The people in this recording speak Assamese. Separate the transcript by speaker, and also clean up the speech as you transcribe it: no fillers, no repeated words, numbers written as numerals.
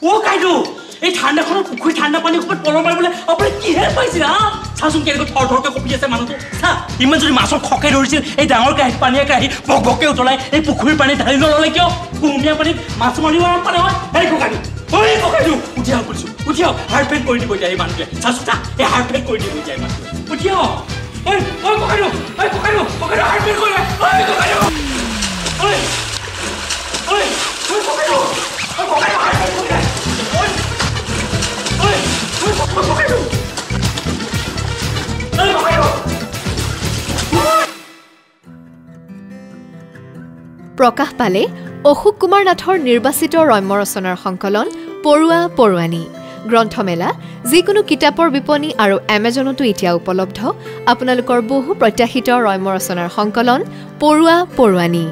Speaker 1: ও কাইদো এই ঠাণ্ডাখনৰ পুখুৰী ঠাণ্ডা পানী ওপৰত পলম মাৰিবলৈ আপুনি কিহে পাইছিল হা চাচোন কেনেকৈ থৰথৰকৈ কঁপি আছে মানুহটো চা ইমান যদি মাছৰ খকে ধৰিছিল এই ডাঙৰ কাঁহী পানীয়ে কাঁহী বক বককৈ উতলাই এই পুখুৰীৰ পানী ঢালি নল'লে কিয় কুহুমীয়া পানীত মাছ মাৰিব আৰাম পালে হয় এই ককাইদো উঠিয়াও কৈছোঁ উঠিয়াও হাৰ্ট ফেইল কৰি দিব এতিয়া এই মানুহটোৱে চাচোন চা এই হাৰ্ট ফেইল কৰি দিব এতিয়া এই মানুহটোৱে উঠিয়াও ঐ ককাইদো হাৰ্ট ফেইল কৰিলে ককাইদো ককাইদো হাৰ্ট ফেইল কৰিলে
Speaker 2: প্ৰকাশ পালে অশোক কুমাৰ নাথৰ নিৰ্বাচিত ৰম্য ৰচনাৰ সংকলন পৰুৱা পৰুৱানী গ্ৰন্থমেলা যিকোনো কিতাপৰ বিপণী আৰু এমেজনতো এতিয়া উপলব্ধ আপোনালোকৰ বহু প্ৰত্যাশিত ৰম্য ৰচনাৰ সংকলন পৰুৱা পৰুৱানী।